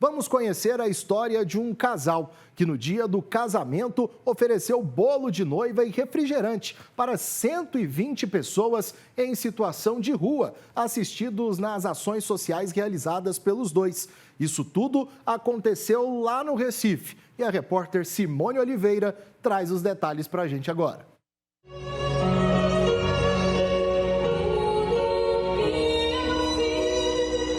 Vamos conhecer a história de um casal que no dia do casamento ofereceu bolo de noiva e refrigerante para 120 pessoas em situação de rua, assistidos nas ações sociais realizadas pelos dois. Isso tudo aconteceu lá no Recife e a repórter Simone Oliveira traz os detalhes para a gente agora.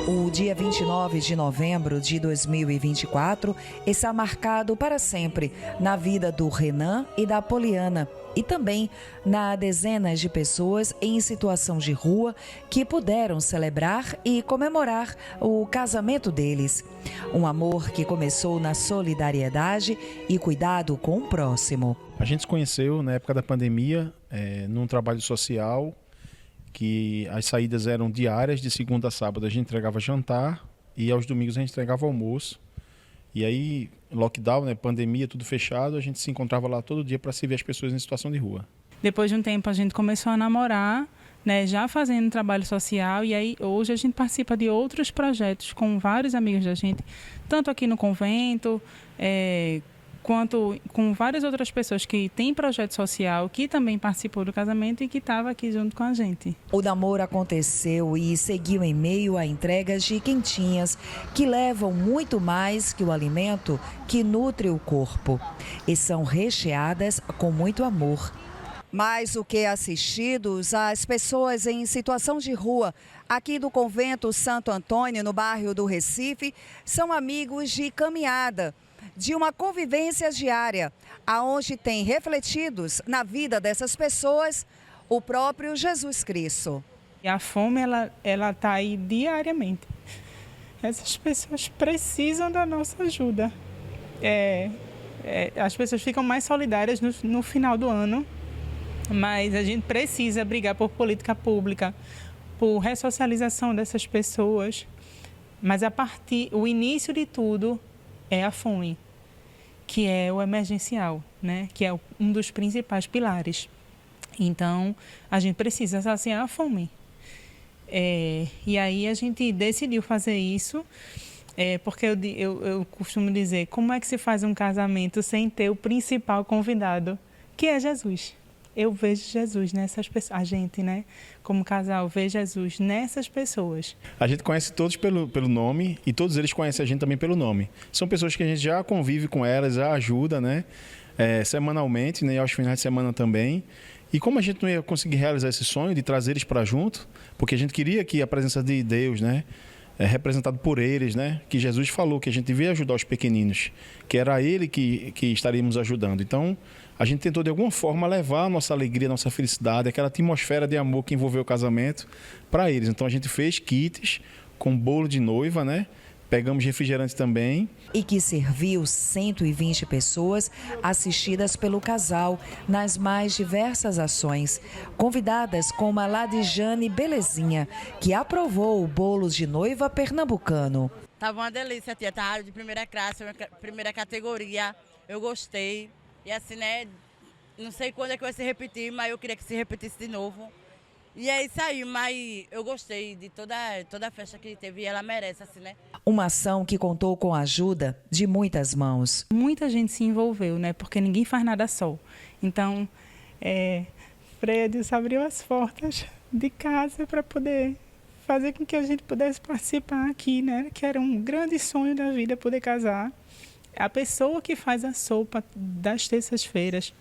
O dia 29 de novembro de 2024 está marcado para sempre na vida do Renan e da Poliana e também na dezenas de pessoas em situação de rua que puderam celebrar e comemorar o casamento deles. Um amor que começou na solidariedade e cuidado com o próximo. A gente se conheceu na época da pandemia, num trabalho social, que as saídas eram diárias, de segunda a sábado a gente entregava jantar e aos domingos a gente entregava almoço. E aí, lockdown, pandemia, tudo fechado, a gente se encontrava lá todo dia para se ver as pessoas em situação de rua. Depois de um tempo a gente começou a namorar, já fazendo trabalho social, e aí hoje a gente participa de outros projetos com vários amigos da gente, tanto aqui no convento, quanto com várias outras pessoas que têm projeto social, que também participou do casamento e que estava aqui junto com a gente. O namoro aconteceu e seguiu em meio a entregas de quentinhas que levam muito mais que o alimento que nutre o corpo e são recheadas com muito amor. Mais do que assistidos, as pessoas em situação de rua aqui do convento Santo Antônio, no bairro do Recife, são amigos de caminhada, de uma convivência diária, aonde tem refletidos na vida dessas pessoas o próprio Jesus Cristo. E a fome, ela está aí diariamente. Essas pessoas precisam da nossa ajuda. As pessoas ficam mais solidárias no final do ano, mas a gente precisa brigar por política pública, por ressocialização dessas pessoas. Mas o início de tudo é a fome, que é o emergencial, que é um dos principais pilares. Então, a gente precisa saciar a fome. E aí a gente decidiu fazer isso, porque eu costumo dizer, como é que se faz um casamento sem ter o principal convidado, que é Jesus? Eu vejo Jesus nessas pessoas, a gente, como casal, vê Jesus nessas pessoas. A gente conhece todos pelo nome e todos eles conhecem a gente também pelo nome. São pessoas que a gente já convive com elas, já ajuda, semanalmente, e aos finais de semana também. E como a gente não ia conseguir realizar esse sonho de trazer eles para junto, porque a gente queria que a presença de Deus, representado por eles, que Jesus falou que a gente devia ajudar os pequeninos, que era Ele que estaríamos ajudando. Então, a gente tentou de alguma forma levar a nossa alegria, a nossa felicidade, aquela atmosfera de amor que envolveu o casamento para eles. Então, a gente fez kits com bolo de noiva, pegamos refrigerante também. E que serviu 120 pessoas assistidas pelo casal nas mais diversas ações. Convidadas como a Ladijane Belezinha, que aprovou o bolo de noiva pernambucano. Tava uma delícia, tia. Tava de primeira classe, primeira categoria. Eu gostei. E assim, não sei quando é que vai se repetir, mas eu queria que se repetisse de novo. E é isso aí, mas eu gostei de toda a festa que teve e ela merece, assim, Uma ação que contou com a ajuda de muitas mãos. Muita gente se envolveu, porque ninguém faz nada só. Então, Fredes abriu as portas de casa para poder fazer com que a gente pudesse participar aqui, que era um grande sonho da vida poder casar. A pessoa que faz a sopa das terças-feiras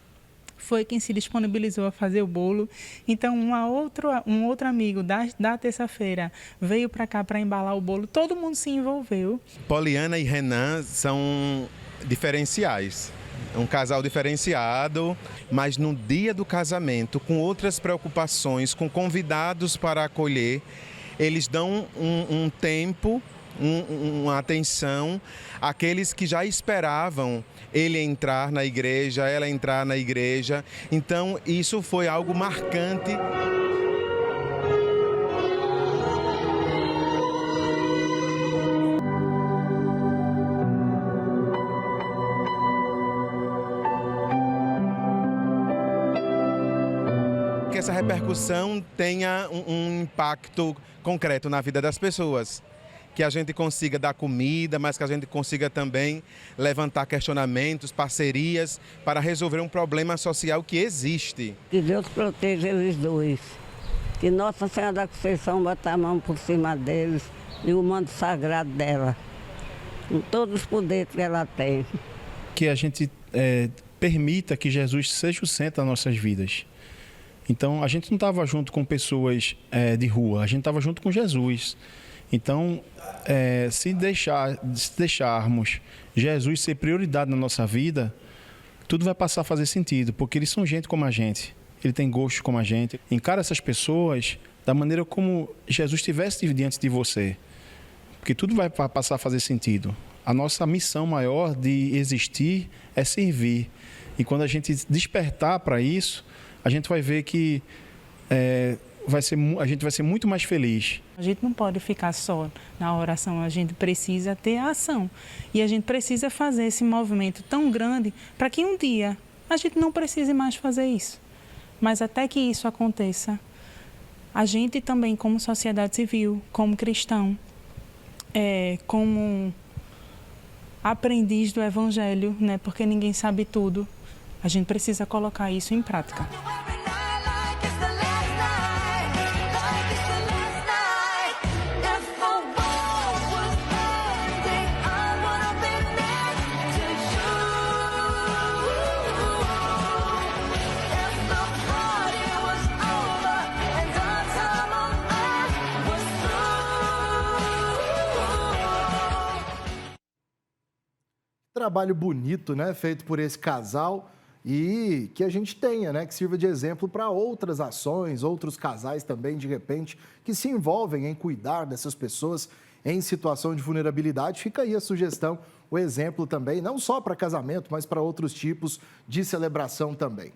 foi quem se disponibilizou a fazer o bolo. Então, um outro amigo da terça-feira veio para cá para embalar o bolo. Todo mundo se envolveu. Poliana e Renan são diferenciais. Um casal diferenciado, mas no dia do casamento, com outras preocupações, com convidados para acolher, eles dão um tempo, uma atenção àqueles que já esperavam ele entrar na igreja, ela entrar na igreja. Então, isso foi algo marcante. Que essa repercussão tenha um impacto concreto na vida das pessoas. que a gente consiga dar comida, mas que a gente consiga também levantar questionamentos, parcerias para resolver um problema social que existe. Que Deus proteja eles dois. Que Nossa Senhora da Conceição bota a mão por cima deles e o manto sagrado dela, com todos os poderes que ela tem. Que a gente permita que Jesus seja o centro das nossas vidas. Então, a gente não estava junto com pessoas de rua, a gente estava junto com Jesus. Então, se deixarmos Jesus ser prioridade na nossa vida, tudo vai passar a fazer sentido, porque eles são gente como a gente, ele tem gosto como a gente. Encara essas pessoas da maneira como Jesus estivesse diante de você, porque tudo vai passar a fazer sentido. A nossa missão maior de existir é servir. E quando a gente despertar para isso, a gente vai ver que a gente vai ser muito mais feliz. A gente não pode ficar só na oração, a gente precisa ter a ação. E a gente precisa fazer esse movimento tão grande para que um dia a gente não precise mais fazer isso. Mas até que isso aconteça, a gente também, como sociedade civil, como cristão, como aprendiz do Evangelho, né? Porque ninguém sabe tudo, a gente precisa colocar isso em prática. Trabalho bonito, né, feito por esse casal e que a gente tenha, né, que sirva de exemplo para outras ações, outros casais também, de repente, que se envolvem em cuidar dessas pessoas em situação de vulnerabilidade. Fica aí a sugestão, o exemplo também, não só para casamento, mas para outros tipos de celebração também.